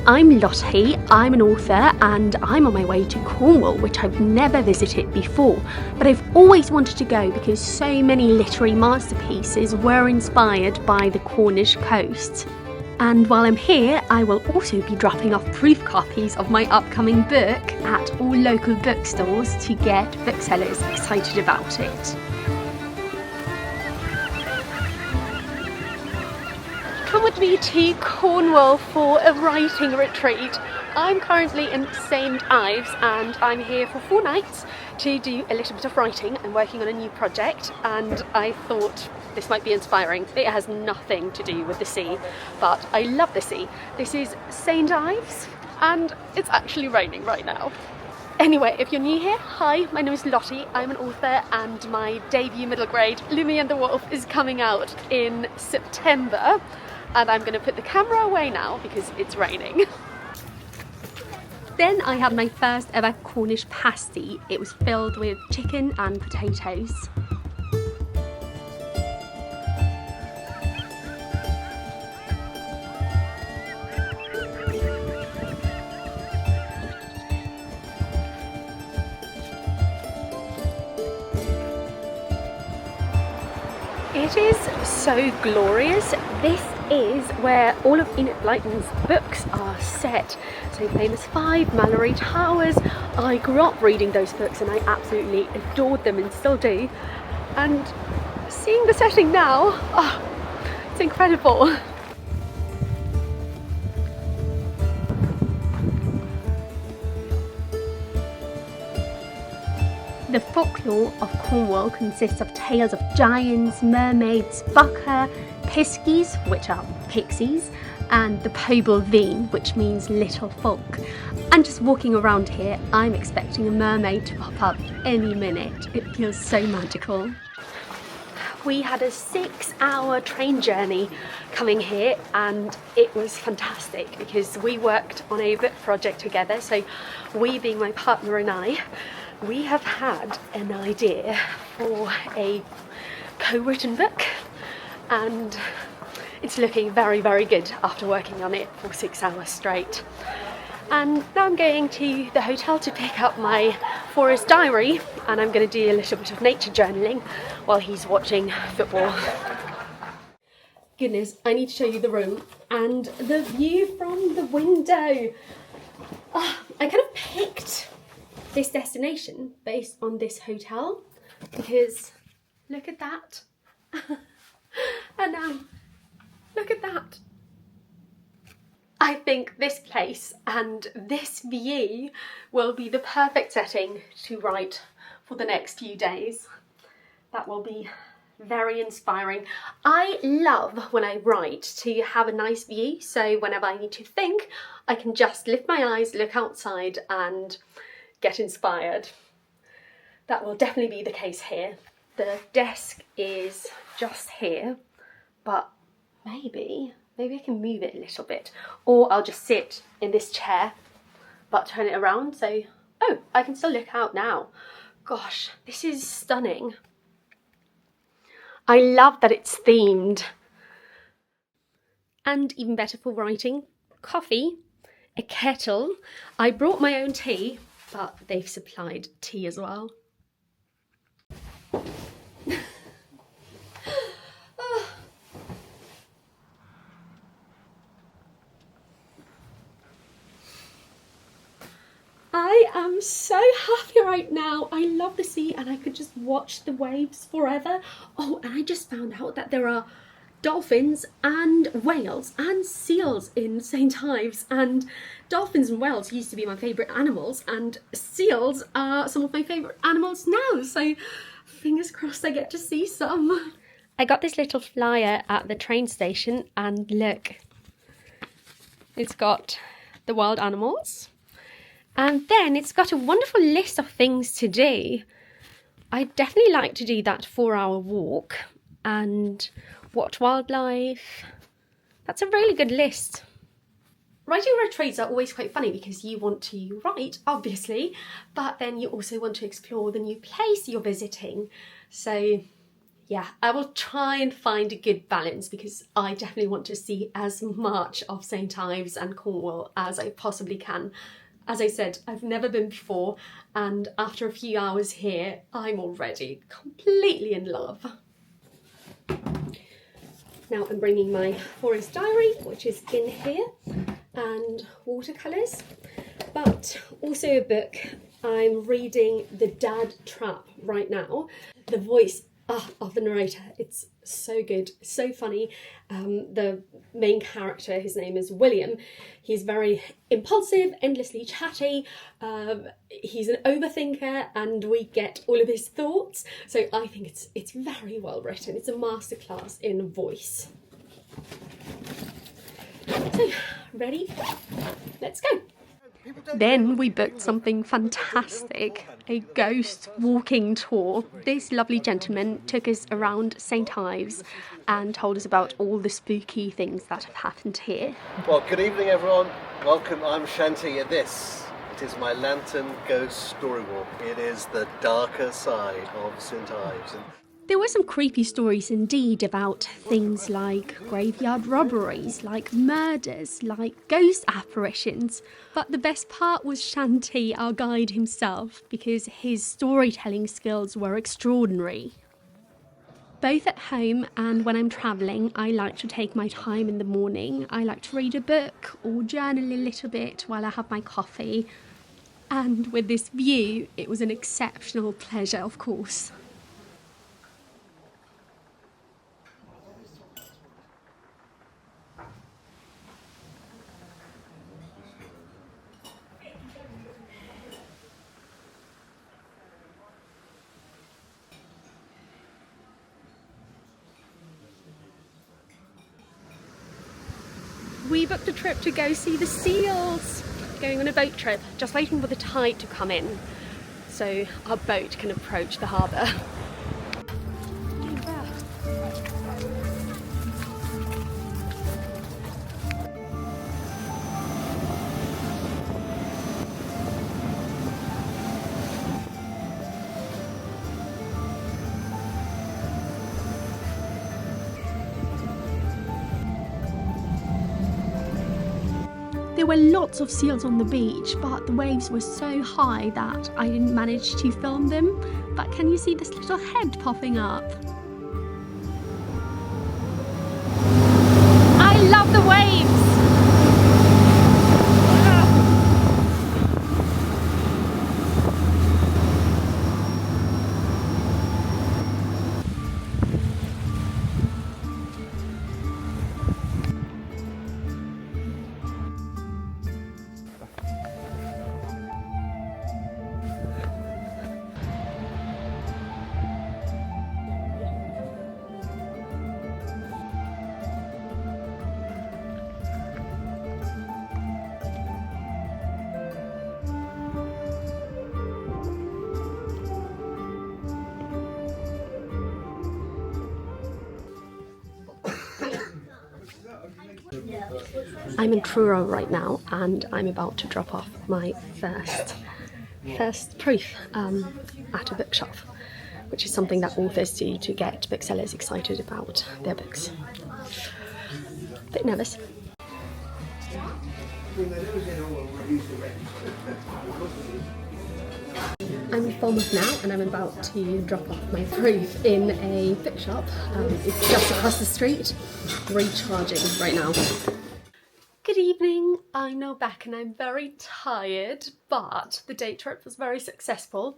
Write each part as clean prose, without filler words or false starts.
I'm Lottie, I'm an author and I'm on my way to Cornwall, which I've never visited before, but I've always wanted to go because so many literary masterpieces were inspired by the Cornish coast. And while I'm here, I will also be dropping off proof copies of my upcoming book at all local bookstores to get booksellers excited about it. Come with me to Cornwall for a writing retreat. I'm currently in St Ives and I'm here for 4 nights to do a little bit of writing. I'm working on a new project and I thought this might be inspiring. It has nothing to do with the sea, but I love the sea. This is St Ives and it's actually raining right now. Anyway, if you're new here, hi, my name is Lottie, I'm an author and my debut middle grade, Lumi and the Wolf, is coming out in September. And I'm going to put the camera away now because it's raining. Then I had my first ever Cornish pasty. It was filled with chicken and potatoes. It is so glorious. This is where all of Enid Blyton's books are set. So Famous Five, Mallory Towers. I grew up reading those books and I absolutely adored them and still do. And seeing the setting now, oh, it's incredible. The folklore of Cornwall consists of tales of giants, mermaids, bucker, piskies, which are pixies, and the Pobl Veen, which means little folk. And just walking around here, I'm expecting a mermaid to pop up any minute. It feels so magical. We had a 6-hour train journey coming here and it was fantastic because we worked on a book project together. So we, being my partner and I, we have had an idea for a co-written book and it's looking very, very good after working on it for 6 hours straight. And now I'm going to the hotel to pick up my forest diary and I'm going to do a little bit of nature journaling while he's watching football. Goodness, I need to show you the room and the view from the window. I kind of picked this destination based on this hotel because look at that. And now look at that. I think this place and this view will be the perfect setting to write for the next few days. That will be very inspiring. I love when I write to have a nice view, so whenever I need to think, I can just lift my eyes, look outside and get inspired. That will definitely be the case here. The desk is just here, but maybe I can move it a little bit, or I'll just sit in this chair but turn it around so, oh, I can still look out now. Gosh, this is stunning. I love that it's themed. And even better for writing, coffee, a kettle. I brought my own tea, but they've supplied tea as well. I am so happy right now. I love the sea and I could just watch the waves forever. Oh, and I just found out that there are dolphins and whales and seals in St Ives, and dolphins and whales used to be my favourite animals and seals are some of my favourite animals now, so fingers crossed I get to see some. I got this little flyer at the train station and look, it's got the wild animals and then it's got a wonderful list of things to do. I'd definitely like to do that 4-hour walk and watch wildlife. That's a really good list. Writing retreats are always quite funny because you want to write, obviously, but then you also want to explore the new place you're visiting. So yeah, I will try and find a good balance because I definitely want to see as much of St. Ives and Cornwall as I possibly can. As I said, I've never been before, and after a few hours here, I'm already completely in love. Now I'm bringing my forest diary, which is in here, and watercolours, but also a book. I'm reading The Dad Trap right now. The voice of the narrator, it's so good, so funny. The main character, his name is William. He's very impulsive, endlessly chatty. He's an overthinker, and we get all of his thoughts. So I think it's very well written. It's a masterclass in voice. So, ready? Let's go. Then we booked something fantastic, a ghost walking tour. This lovely gentleman took us around St. Ives and told us about all the spooky things that have happened here. Well, good evening everyone. Welcome, I'm Shanti, and this, it is my lantern ghost story walk. It is the darker side of St. Ives. There were some creepy stories indeed about things like graveyard robberies, like murders, like ghost apparitions. But the best part was Shanti, our guide himself, because his storytelling skills were extraordinary. Both at home and when I'm travelling, I like to take my time in the morning. I like to read a book or journal a little bit while I have my coffee. And with this view, it was an exceptional pleasure, of course. We booked a trip to go see the seals, going on a boat trip, just waiting for the tide to come in so our boat can approach the harbour. There were lots of seals on the beach, but the waves were so high that I didn't manage to film them. But can you see this little head popping up? I love the waves! I'm in Truro right now, and I'm about to drop off my first proof at a bookshop, which is something that authors do to get booksellers excited about their books. Bit nervous. I'm in Falmouth now, and I'm about to drop off my proof in a bookshop. It's just across the street, recharging right now. Good evening, I'm now back and I'm very tired, but the day trip was very successful.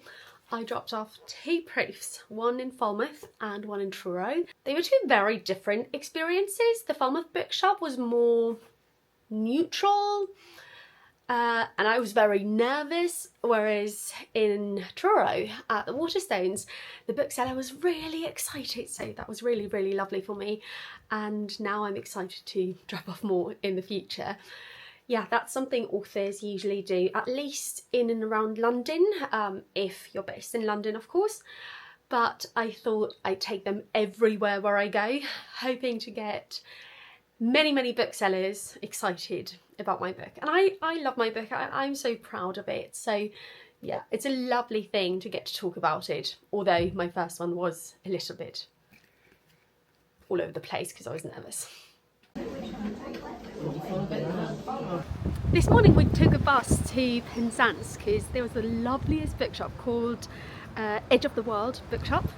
I dropped off 2 proofs, one in Falmouth and one in Truro. They were 2 very different experiences. The Falmouth bookshop was more neutral, and I was very nervous, whereas in Truro at the Waterstones, the bookseller was really excited, so that was really, really lovely for me, and now I'm excited to drop off more in the future. Yeah, that's something authors usually do, at least in and around London, if you're based in London, of course, but I thought I'd take them everywhere where I go, hoping to get many, many booksellers excited about my book. And I love my book. I'm so proud of it. So yeah, it's a lovely thing to get to talk about it, although my first one was a little bit all over the place because I was nervous. This morning we took a bus to Penzance because there was the loveliest bookshop called Edge of the World bookshop,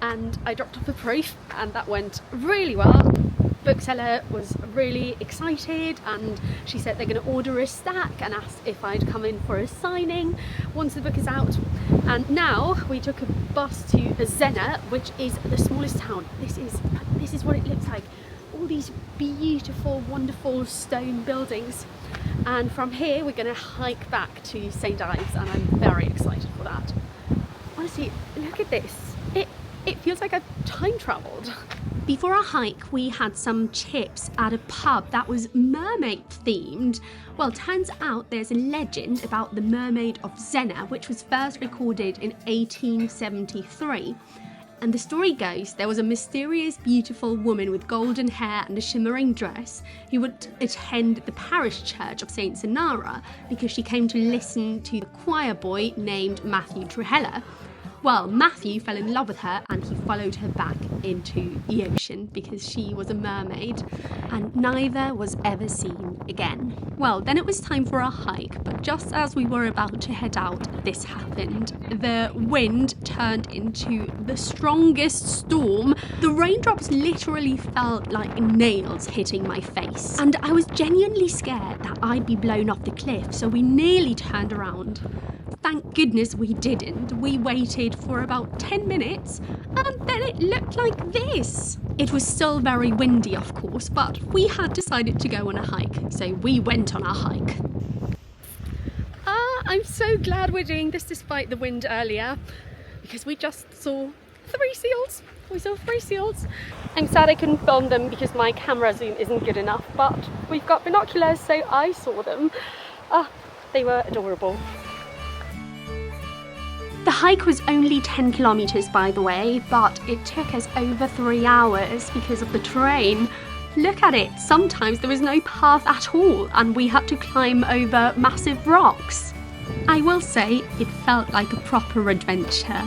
and I dropped off a proof and that went really well. Bookseller was really excited and she said they're going to order a stack and asked if I'd come in for a signing once the book is out. And now we took a bus to Zena, which is the smallest town. This is what it looks like. All these beautiful, wonderful stone buildings. And from here we're going to hike back to St. Ives, and I'm very excited for that. Honestly, look at this. It feels like I've time travelled. Before our hike, we had some chips at a pub that was mermaid themed. Well, turns out there's a legend about the mermaid of Zena, which was first recorded in 1873. And the story goes there was a mysterious, beautiful woman with golden hair and a shimmering dress who would attend the parish church of St. Senara because she came to listen to a choir boy named Matthew Trehella. Well, Matthew fell in love with her and he followed her back into the ocean because she was a mermaid, and neither was ever seen again. Well, then it was time for our hike, but just as we were about to head out, this happened. The wind turned into the strongest storm. The raindrops literally felt like nails hitting my face, and I was genuinely scared that I'd be blown off the cliff, so we nearly turned around. Thank goodness we didn't. We waited for about 10 minutes and then it looked like this. It was still very windy, of course, but we had decided to go on a hike, so we went on our hike. I'm so glad we're doing this despite the wind earlier, because we just saw 3 seals. We saw 3 seals. I'm sad I couldn't film them because my camera zoom isn't good enough, but we've got binoculars, so I saw them. They were adorable. The hike was only 10 kilometers, by the way, but it took us over 3 hours because of the terrain. Look at it, sometimes there was no path at all and we had to climb over massive rocks. I will say it felt like a proper adventure.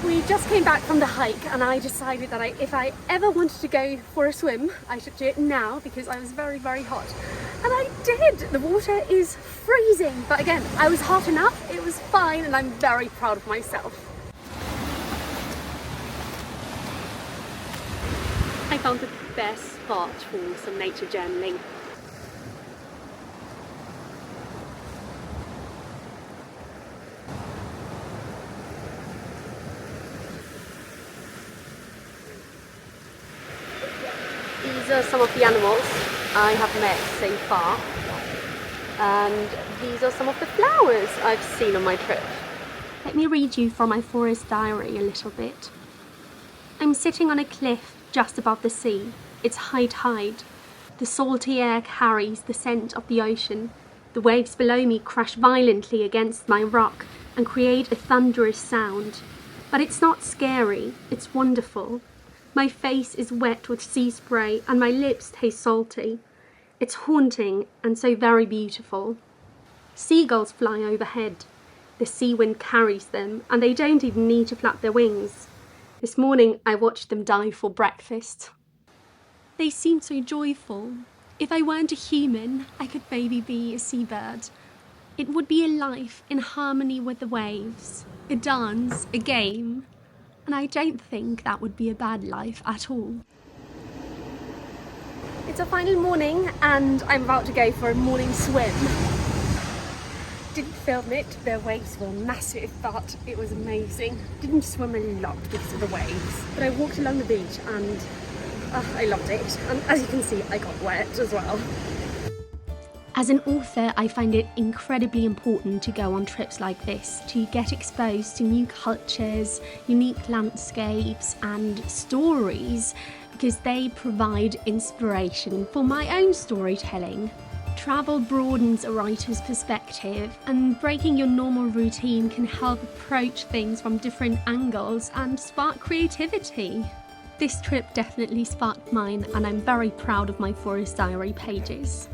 We just came back from the hike and I decided that if I ever wanted to go for a swim, I should do it now because I was very, very hot. And I did! The water is freezing, but again, I was hot enough, it was fine, and I'm very proud of myself. I found the best spot for some nature journaling. These are some of the animals I have met so far, and these are some of the flowers I've seen on my trip. Let me read you from my forest diary a little bit. I'm sitting on a cliff just above the sea. It's high tide. The salty air carries the scent of the ocean. The waves below me crash violently against my rock and create a thunderous sound. But it's not scary, it's wonderful. My face is wet with sea spray and my lips taste salty. It's haunting and so very beautiful. Seagulls fly overhead. The sea wind carries them and they don't even need to flap their wings. This morning I watched them dive for breakfast. They seem so joyful. If I weren't a human, I could maybe be a seabird. It would be a life in harmony with the waves, a dance, a game. And I don't think that would be a bad life at all. It's our final morning and I'm about to go for a morning swim. Didn't film it, the waves were massive, but it was amazing. Didn't swim a lot because of the waves, but I walked along the beach and I loved it. And as you can see, I got wet as well. As an author, I find it incredibly important to go on trips like this, to get exposed to new cultures, unique landscapes and stories, because they provide inspiration for my own storytelling. Travel broadens a writer's perspective, and breaking your normal routine can help approach things from different angles and spark creativity. This trip definitely sparked mine, and I'm very proud of my Forest Diary pages.